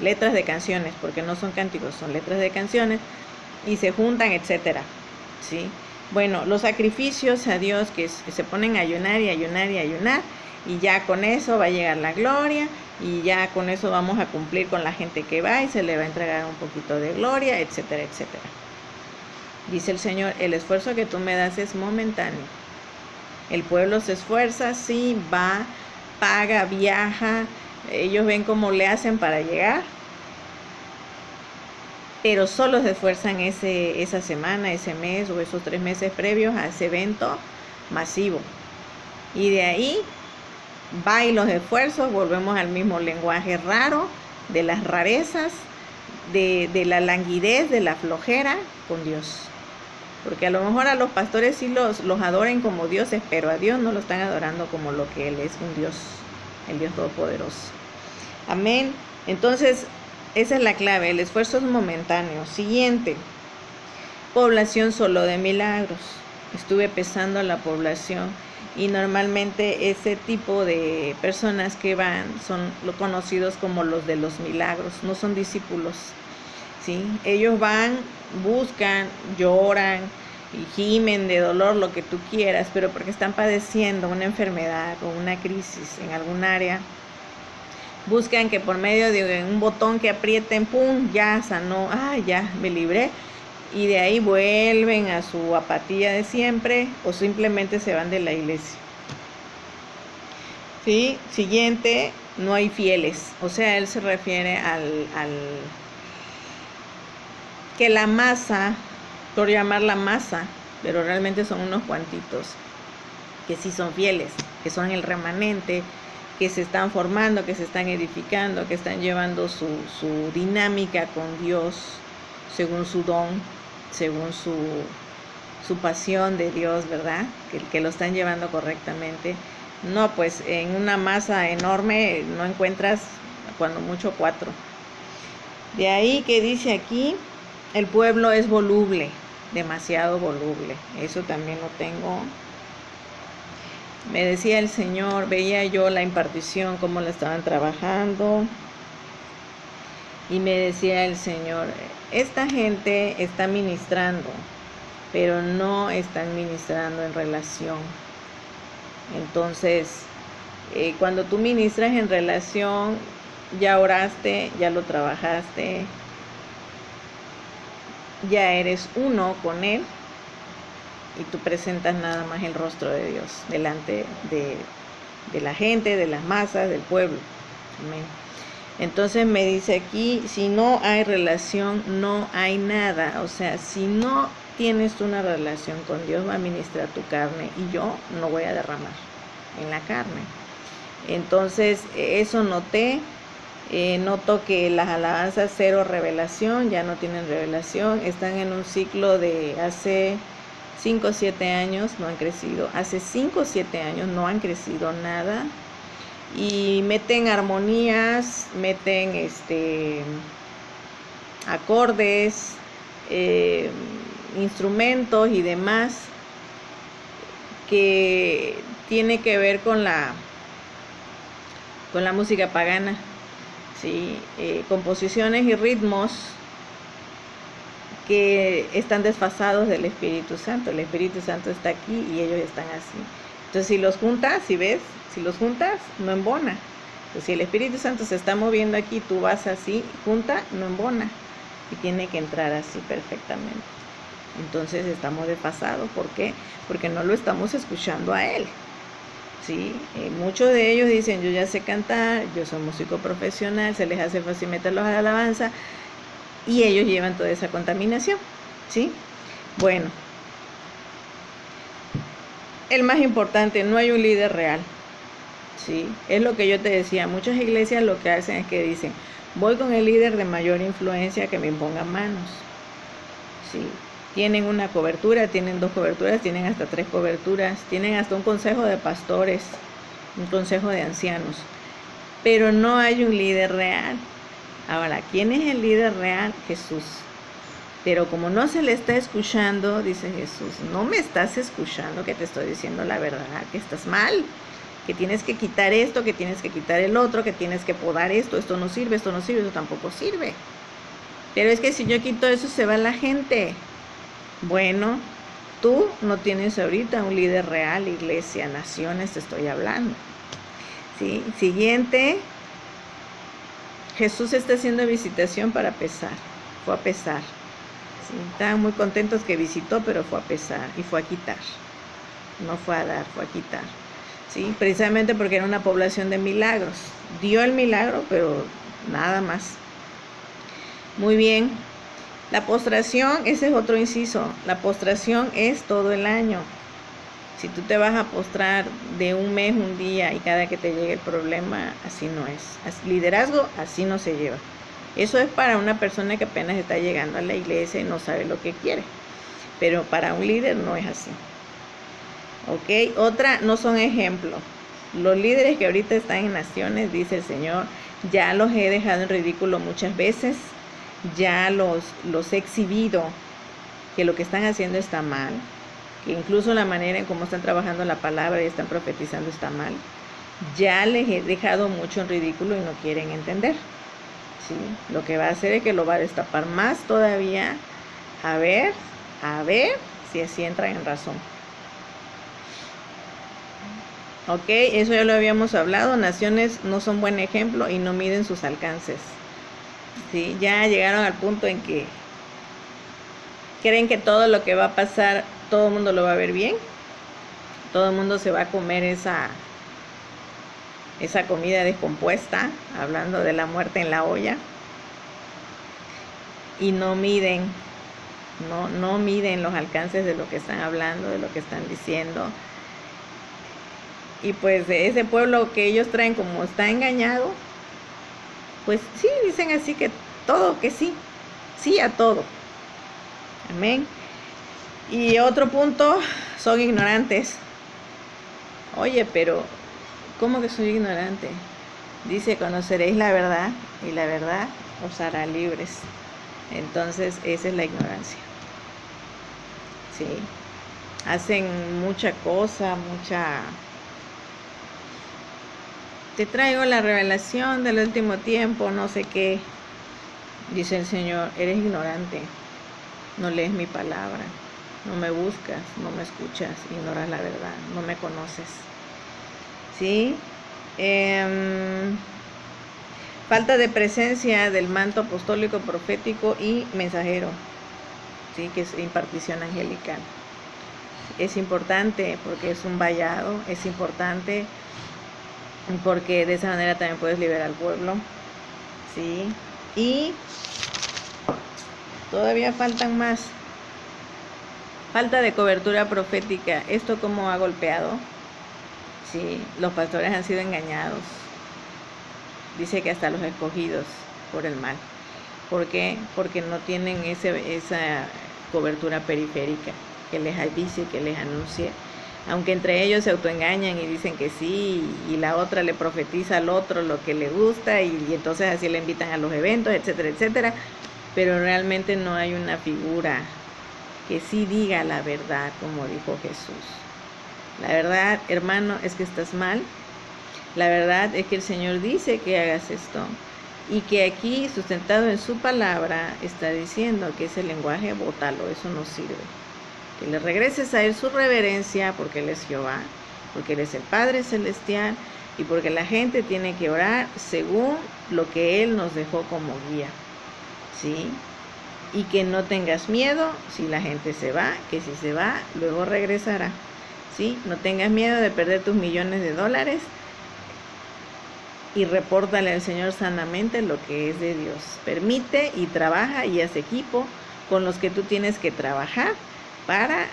letras de canciones, porque no son cánticos, son letras de canciones, y se juntan, etcétera, ¿sí? Bueno, los sacrificios a Dios que se ponen a ayunar y ayunar y ayunar, y ya con eso va a llegar la gloria, y ya con eso vamos a cumplir con la gente que va y se le va a entregar un poquito de gloria, etcétera, etcétera. Dice el Señor, el esfuerzo que tú me das es momentáneo. El pueblo se esfuerza, sí, va, paga, viaja, ellos ven cómo le hacen para llegar, pero solo se esfuerzan esa semana, ese mes o esos 3 meses previos a ese evento masivo. Y de ahí va y los esfuerzos, volvemos al mismo lenguaje raro, de las rarezas, de la languidez, de la flojera con Dios. Porque a lo mejor a los pastores sí los adoren como dioses, pero a Dios no lo están adorando como lo que Él es, un Dios, el Dios Todopoderoso. Amén. Entonces, esa es la clave, el esfuerzo es momentáneo. Siguiente, población solo de milagros. Estuve pesando la población y normalmente ese tipo de personas que van son conocidos como los de los milagros, no son discípulos, ¿sí? Ellos van, buscan, lloran y gimen de dolor, lo que tú quieras, pero porque están padeciendo una enfermedad o una crisis en algún área, buscan que por medio de un botón que aprieten, ¡pum!, ya sanó, ya me libré. Y de ahí vuelven a su apatía de siempre o simplemente se van de la iglesia. ¿Sí? Siguiente, no hay fieles. O sea, él se refiere al que la masa, por llamarla masa, pero realmente son unos cuantitos que sí son fieles, que son el remanente, que se están formando, que se están edificando, que están llevando su dinámica con Dios según su don, según su pasión de Dios, ¿verdad? Que lo están llevando correctamente. No, pues en una masa enorme no encuentras cuando mucho 4. De ahí que dice aquí, el pueblo es voluble, demasiado voluble. Eso también lo tengo. Me decía el Señor, veía yo la impartición, cómo la estaban trabajando. Y me decía el Señor, esta gente está ministrando, pero no están ministrando en relación. Entonces, cuando tú ministras en relación, ya oraste, ya lo trabajaste, ya eres uno con Él y tú presentas nada más el rostro de Dios delante de la gente, de las masas, del pueblo. Amén. Entonces me dice aquí, si no hay relación, no hay nada. O sea, si no tienes una relación con Dios, va a ministrar tu carne y yo no voy a derramar en la carne. Entonces, eso noté. Noto que las alabanzas 0 revelación, ya no tienen revelación. Están en un ciclo de hace 5 o 7 años, no han crecido. Hace 5 o 7 años no han crecido nada. y meten armonías, meten acordes, instrumentos y demás que tiene que ver con la música pagana, ¿sí? Composiciones y ritmos que están desfasados del Espíritu Santo. El Espíritu Santo está aquí y ellos están así. Entonces, si los juntas, si los juntas, no embona. Entonces, si el Espíritu Santo se está moviendo aquí, tú vas así, junta, no embona. Y tiene que entrar así perfectamente. Entonces estamos desfasados. ¿Por qué? Porque no lo estamos escuchando a Él. ¿Sí? Muchos de ellos dicen, yo ya sé cantar, yo soy músico profesional, se les hace fácil meterlos a la alabanza, y ellos llevan toda esa contaminación. ¿Sí? Bueno, el más importante, no hay un líder real. ¿Sí? Es lo que yo te decía, muchas iglesias lo que hacen es que dicen, voy con el líder de mayor influencia que me imponga manos. ¿Sí? Tienen una cobertura, tienen 2 coberturas, tienen hasta 3 coberturas, tienen hasta un consejo de pastores, un consejo de ancianos, pero no hay un líder real. Ahora, ¿quién es el líder real? Jesús. Pero como no se le está escuchando, dice Jesús, no me estás escuchando, que te estoy diciendo la verdad, que estás mal, que tienes que quitar esto, que tienes que quitar el otro, que tienes que podar esto no sirve, esto tampoco sirve. Pero es que si yo quito eso, se va la gente. Bueno, tú no tienes ahorita un líder real, iglesia, naciones, te estoy hablando. ¿Sí? Siguiente, Jesús está haciendo visitación para pesar, fue a pesar. ¿Sí? Estaban muy contentos que visitó, pero fue a pesar y fue a quitar. No fue a dar, fue a quitar. ¿Sí? Precisamente porque era una población de milagros. Dio el milagro, pero nada más. Muy bien. La postración, ese es otro inciso. La postración es todo el año. Si tú te vas a postrar de un mes, un día, y cada que te llegue el problema, así no es. Liderazgo, así no se lleva. Eso es para una persona que apenas está llegando a la iglesia y no sabe lo que quiere. Pero para un líder no es así. ¿Ok? Otra, no son ejemplos. Los líderes que ahorita están en naciones, dice el Señor, ya los he dejado en ridículo muchas veces. Ya los he exhibido que lo que están haciendo está mal, que incluso la manera en cómo están trabajando la palabra y están profetizando está mal. Ya les he dejado mucho en ridículo y no quieren entender. ¿Sí? Lo que va a hacer es que lo va a destapar más todavía, a ver si así entran en razón. Ok, eso ya lo habíamos hablado. Naciones no son buen ejemplo y no miden sus alcances. ¿Sí? Ya llegaron al punto en que creen que todo lo que va a pasar, todo el mundo lo va a ver bien. Todo el mundo se va a comer esa comida descompuesta, hablando de la muerte en la olla. Y no miden los alcances de lo que están hablando, de lo que están diciendo. Y pues de ese pueblo que ellos traen, como está engañado, pues sí, dicen así que todo, que sí a todo. Amén. Y otro punto, son ignorantes. Oye, pero ¿cómo que soy ignorante? Dice, conoceréis la verdad y la verdad os hará libres. Entonces, esa es la ignorancia. Sí. Hacen mucha cosa, te traigo la revelación del último tiempo, no sé qué. Dice el Señor, eres ignorante, no lees mi palabra, no me buscas, no me escuchas, ignoras la verdad, no me conoces. ¿Sí? Falta de presencia del manto apostólico, profético y mensajero, ¿sí? Que es impartición angelical. Es importante porque es un vallado, es importante porque de esa manera también puedes liberar al pueblo, ¿sí? Y todavía faltan más. Falta de cobertura profética. ¿Esto cómo ha golpeado? Sí, los pastores han sido engañados. Dice que hasta los escogidos por el mal. ¿Por qué? Porque no tienen esa cobertura periférica que les avise, que les anuncie. aunque entre ellos se autoengañan y dicen que sí, y la otra le profetiza al otro lo que le gusta, y entonces así le invitan a los eventos, etcétera, etcétera, pero realmente no hay una figura que sí diga la verdad, como dijo Jesús. La verdad, hermano, es que estás mal. La verdad es que el Señor dice que hagas esto, y que aquí, sustentado en su palabra, está diciendo que ese lenguaje, bótalo, eso no sirve. Que le regreses a Él su reverencia, porque Él es Jehová, porque Él es el Padre Celestial, y porque la gente tiene que orar según lo que Él nos dejó como guía, ¿sí? Y que no tengas miedo si la gente se va, que si se va, luego regresará, ¿sí? No tengas miedo de perder tus millones de dólares, y repórtale al Señor sanamente lo que es de Dios. Permite y trabaja y haz equipo con los que tú tienes que trabajar para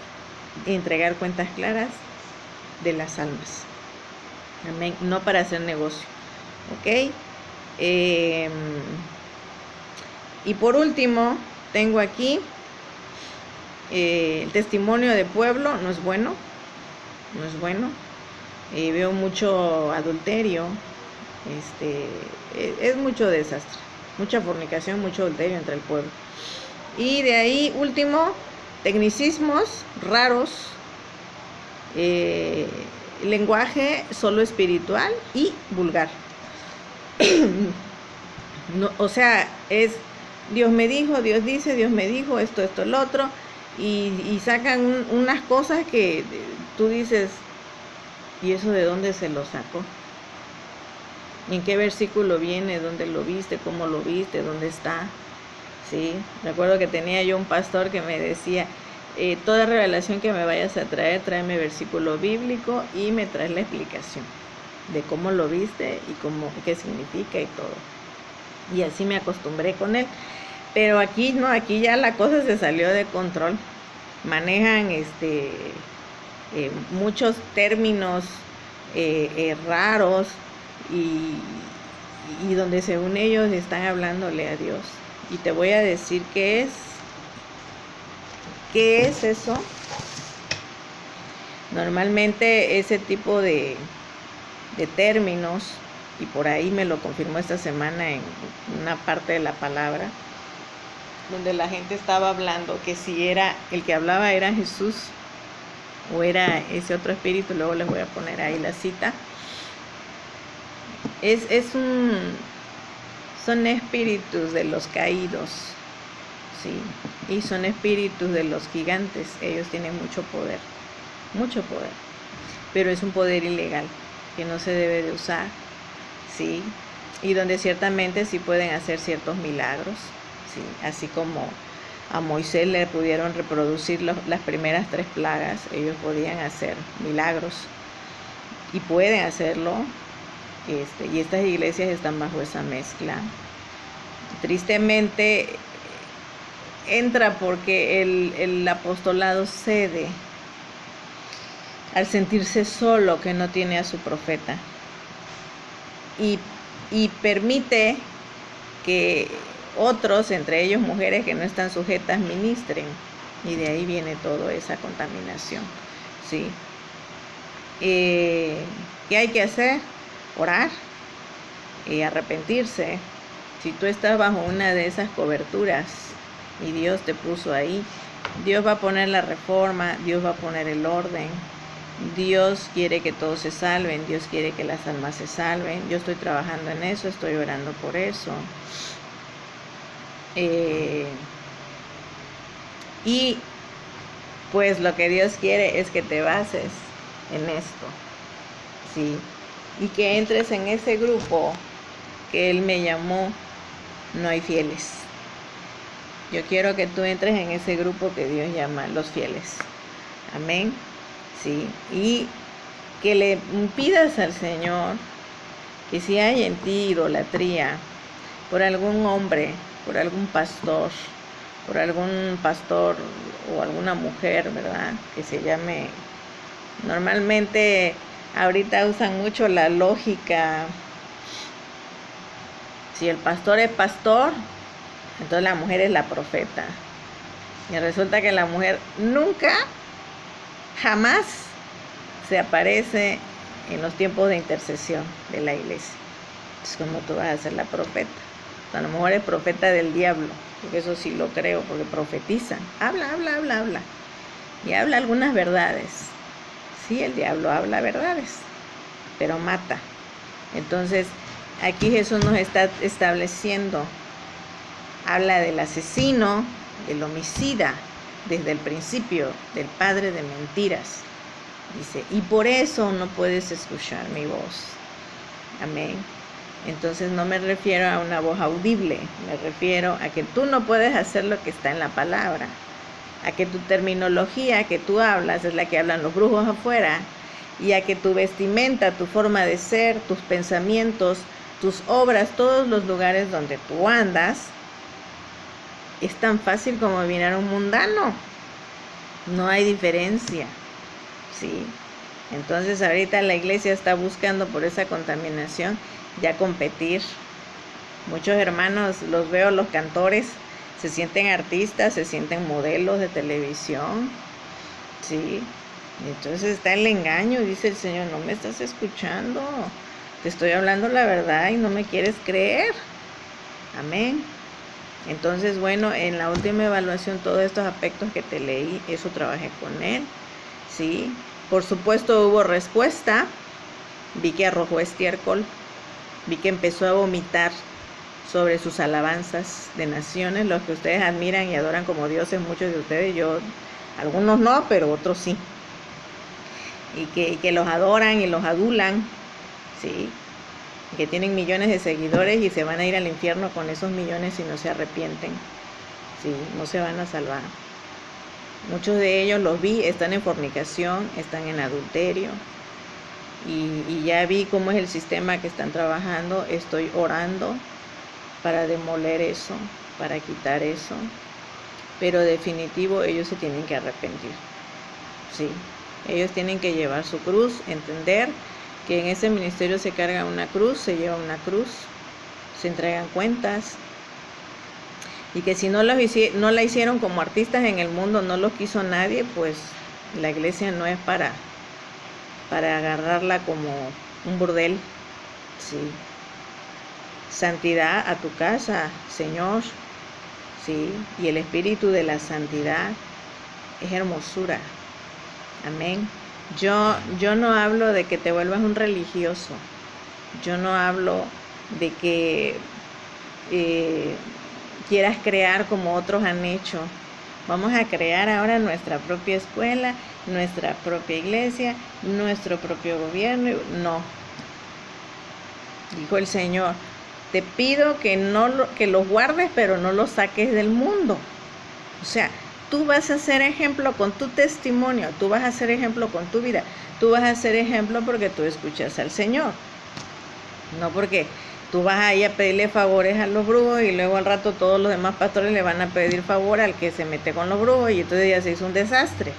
entregar cuentas claras de las almas. Amén. No para hacer negocio. ¿Ok? Y por último, tengo aquí el testimonio de pueblo. No es bueno. No es bueno. Veo mucho adulterio. Es mucho desastre. Mucha fornicación, mucho adulterio entre el pueblo. Y de ahí, último, tecnicismos raros, lenguaje solo espiritual y vulgar. No, o sea, es Dios me dijo, Dios dice, Dios me dijo, esto, el otro, y sacan unas cosas que tú dices, ¿y eso de dónde se lo sacó? ¿En qué versículo viene? ¿Dónde lo viste? ¿Cómo lo viste? ¿Dónde está? Sí, recuerdo que tenía yo un pastor que me decía, toda revelación que me vayas a traer, tráeme versículo bíblico y me traes la explicación de cómo lo viste y qué significa y todo. Y así me acostumbré con él. Pero aquí no, aquí ya la cosa se salió de control. Manejan muchos términos raros y donde según ellos están hablándole a Dios. Y te voy a decir qué es eso. Normalmente ese tipo de términos, y por ahí me lo confirmó esta semana en una parte de la palabra, donde la gente estaba hablando que si era el que hablaba era Jesús o era ese otro espíritu. Luego les voy a poner ahí la cita. Son espíritus de los caídos, sí, y son espíritus de los gigantes. Ellos tienen mucho poder, pero es un poder ilegal que no se debe de usar, sí, y donde ciertamente sí pueden hacer ciertos milagros, sí, así como a Moisés le pudieron reproducir las primeras 3 plagas, ellos podían hacer milagros y pueden hacerlo. Y estas iglesias están bajo esa mezcla. Tristemente entra porque el apostolado cede al sentirse solo, que no tiene a su profeta, y permite que otros, entre ellos mujeres que no están sujetas, ministren, y de ahí viene toda esa contaminación, ¿sí? ¿Qué hay que hacer? Orar y arrepentirse. Si tú estás bajo una de esas coberturas y Dios te puso ahí, Dios va a poner la reforma, Dios va a poner el orden. Dios quiere que todos se salven, Dios quiere que las almas se salven. Yo estoy trabajando en eso, estoy orando por eso. Y pues lo que Dios quiere es que te bases en esto, ¿sí? Y que entres en ese grupo que Él me llamó No hay fieles. Yo quiero que tú entres en ese grupo que Dios llama los fieles. Amén. Sí. Y que le pidas al Señor que si hay en ti idolatría por algún hombre, por algún pastor, o alguna mujer, ¿verdad? Que se llame, normalmente ahorita usan mucho la lógica. Si el pastor es pastor, entonces la mujer es la profeta. Y resulta que la mujer nunca, jamás se aparece en los tiempos de intercesión de la iglesia. Es como tú vas a ser la profeta. A lo mejor es profeta del diablo, porque eso sí lo creo, porque profetizan. Habla. Y habla algunas verdades. Sí, el diablo habla verdades, pero mata. Entonces, aquí Jesús nos está estableciendo, habla del asesino, del homicida, desde el principio, del padre de mentiras. Dice, y por eso no puedes escuchar mi voz. Amén. Entonces no me refiero a una voz audible, me refiero a que tú no puedes hacer lo que está en la palabra, a que tu terminología que tú hablas es la que hablan los brujos afuera, y a que tu vestimenta, tu forma de ser, tus pensamientos, tus obras, todos los lugares donde tú andas, es tan fácil como mirar a un mundano. No hay diferencia, ¿sí? Entonces ahorita la iglesia está buscando por esa contaminación ya competir. Muchos hermanos, los veo, los cantores, se sienten artistas, se sienten modelos de televisión, ¿sí? Entonces está el engaño, dice el Señor, no me estás escuchando, te estoy hablando la verdad y no me quieres creer. Amén. Entonces, bueno, en la última evaluación, todos estos aspectos que te leí, eso trabajé con él, ¿sí? Por supuesto hubo respuesta, vi que arrojó estiércol, vi que empezó a vomitar sobre sus alabanzas de naciones, los que ustedes admiran y adoran como dioses, muchos de ustedes, yo, algunos no, pero otros sí, y que los adoran y los adulan, ¿sí? Que tienen millones de seguidores y se van a ir al infierno con esos millones si no se arrepienten, ¿sí? No se van a salvar. Muchos de ellos los vi, están en fornicación, están en adulterio, y ya vi cómo es el sistema que están trabajando. Estoy orando para demoler eso, para quitar eso, pero definitivo ellos se tienen que arrepentir, ¿sí? Ellos tienen que llevar su cruz, entender que en ese ministerio se carga una cruz, se lleva una cruz, se entregan cuentas, y que si no la hicieron como artistas en el mundo, no los quiso nadie, pues la iglesia no es para agarrarla como un burdel, ¿sí? Santidad a tu casa, Señor, ¿sí? Y el espíritu de la santidad es hermosura. Amén. Yo no hablo de que te vuelvas un religioso. Yo no hablo de que quieras crear como otros han hecho. Vamos a crear ahora nuestra propia escuela, nuestra propia iglesia, nuestro propio gobierno. No. Dijo el Señor, te pido que los guardes, pero no los saques del mundo. O sea, tú vas a ser ejemplo con tu testimonio, tú vas a ser ejemplo con tu vida, tú vas a ser ejemplo porque tú escuchas al Señor. No porque tú vas ahí a pedirle favores a los brujos y luego al rato todos los demás pastores le van a pedir favor al que se mete con los brujos y entonces ya se hizo un desastre.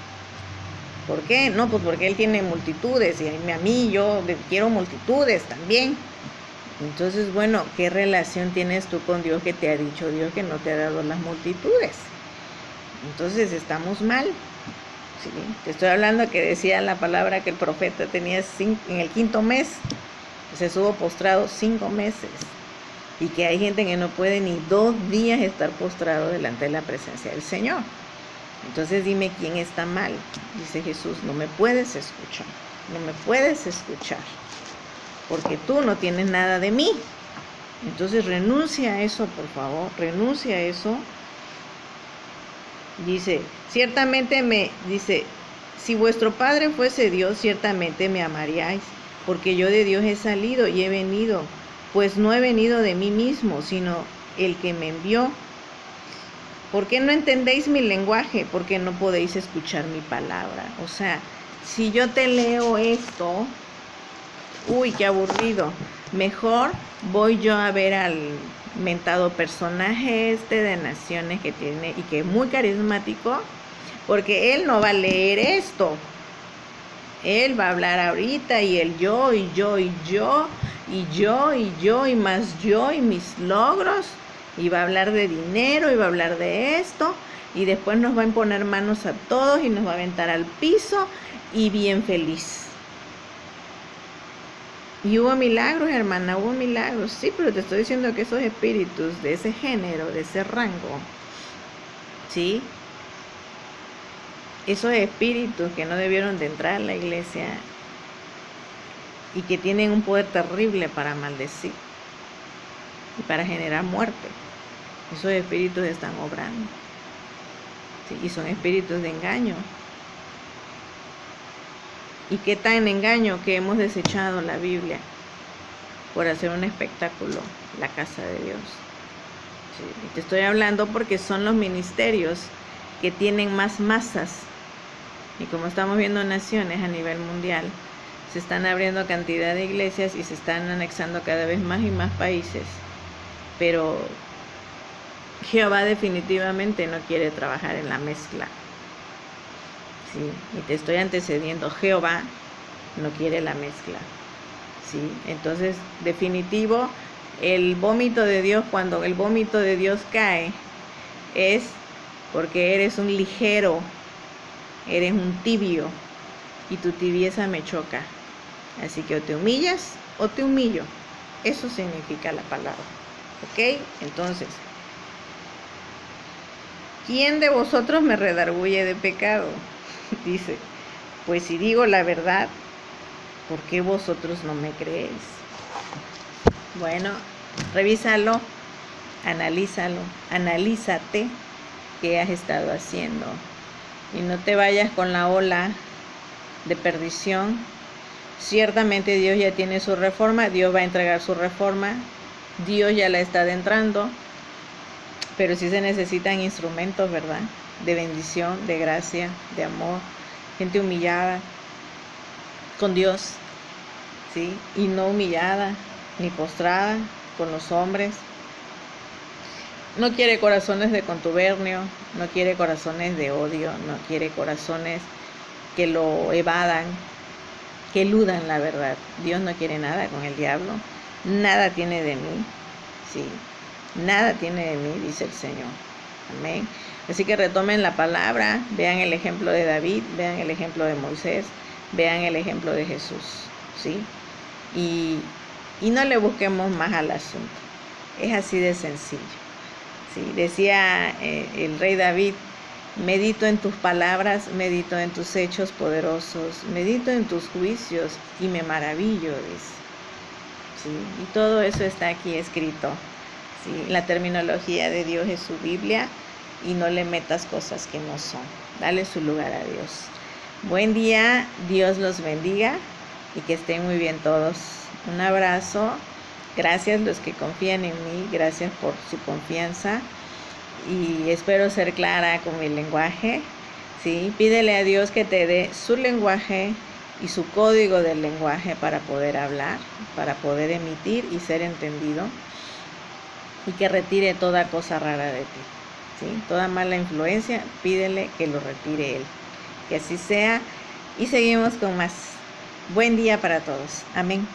¿Por qué? No, pues porque él tiene multitudes y a mí yo quiero multitudes también. Entonces, bueno, ¿qué relación tienes tú con Dios que te ha dicho Dios que no te ha dado las multitudes? Entonces estamos mal, ¿sí? Te estoy hablando que decía la palabra que el profeta tenía en el 5.º mes, se estuvo postrado 5 meses, y que hay gente que no puede ni 2 días estar postrado delante de la presencia del Señor. Entonces dime quién está mal. Dice Jesús, no me puedes escuchar, no me puedes escuchar, porque tú no tienes nada de mí. Entonces renuncia a eso, por favor, renuncia a eso. Dice, dice, si vuestro Padre fuese Dios, ciertamente me amaríais, porque yo de Dios he salido y he venido, pues no he venido de mí mismo, sino el que me envió. ¿Por qué no entendéis mi lenguaje? Porque no podéis escuchar mi palabra. O sea, si yo te leo esto, uy, qué aburrido. Mejor voy yo a ver al mentado personaje de naciones que tiene y que es muy carismático, porque él no va a leer esto. Él va a hablar ahorita y el yo, y yo, y yo, y yo, y yo, y más yo, y mis logros, y va a hablar de dinero, y va a hablar de esto, y después nos va a imponer manos a todos, y nos va a aventar al piso, y bien feliz. Y hubo milagros, hermana, hubo milagros. Sí, pero te estoy diciendo que esos espíritus de ese género, de ese rango, ¿sí? Esos espíritus que no debieron de entrar a la iglesia y que tienen un poder terrible para maldecir y para generar muerte. Esos espíritus están obrando, ¿sí? Y son espíritus de engaño. Y qué tan engaño que hemos desechado la Biblia por hacer un espectáculo, la casa de Dios. Sí, y te estoy hablando porque son los ministerios que tienen más masas. Y como estamos viendo naciones a nivel mundial, se están abriendo cantidad de iglesias y se están anexando cada vez más y más países. Pero Jehová definitivamente no quiere trabajar en la mezcla. Sí, y te estoy antecediendo, Jehová no quiere la mezcla. Sí, entonces, definitivo, el vómito de Dios, cuando el vómito de Dios cae, es porque eres un ligero, eres un tibio, y tu tibieza me choca. Así que o te humillas o te humillo. Eso significa la palabra. ¿Ok? Entonces, ¿quién de vosotros me redarguye de pecado? Dice, pues si digo la verdad, ¿por qué vosotros no me creéis? Bueno, revísalo, analízate qué has estado haciendo. Y no te vayas con la ola de perdición. Ciertamente Dios ya tiene su reforma, Dios va a entregar su reforma, Dios ya la está adentrando, pero sí se necesitan instrumentos, ¿verdad? De bendición, de gracia, de amor, gente humillada con Dios, ¿sí? Y no humillada ni postrada con los hombres. No quiere corazones de contubernio, no quiere corazones de odio, no quiere corazones que lo evadan, que eludan la verdad. Dios no quiere nada con el diablo, nada tiene de mí, ¿sí? Nada tiene de mí, dice el Señor. Amén. Así que retomen la palabra, vean el ejemplo de David, vean el ejemplo de Moisés, vean el ejemplo de Jesús, ¿sí? Y no le busquemos más al asunto. Es así de sencillo, ¿sí? Decía el rey David, medito en tus palabras, medito en tus hechos poderosos, medito en tus juicios y me maravillo, dice. ¿Sí? Y todo eso está aquí escrito. ¿Sí? La terminología de Dios es su Biblia y no le metas cosas que no son. Dale su lugar a Dios. Buen día, Dios los bendiga y que estén muy bien todos. Un abrazo. Gracias los que confían en mí, gracias por su confianza y espero ser clara con mi lenguaje. ¿Sí? Pídele a Dios que te dé su lenguaje y su código del lenguaje para poder hablar, para poder emitir y ser entendido. Y que retire toda cosa rara de ti, ¿sí? Toda mala influencia, pídele que lo retire Él. Que así sea y seguimos con más. Buen día para todos. Amén.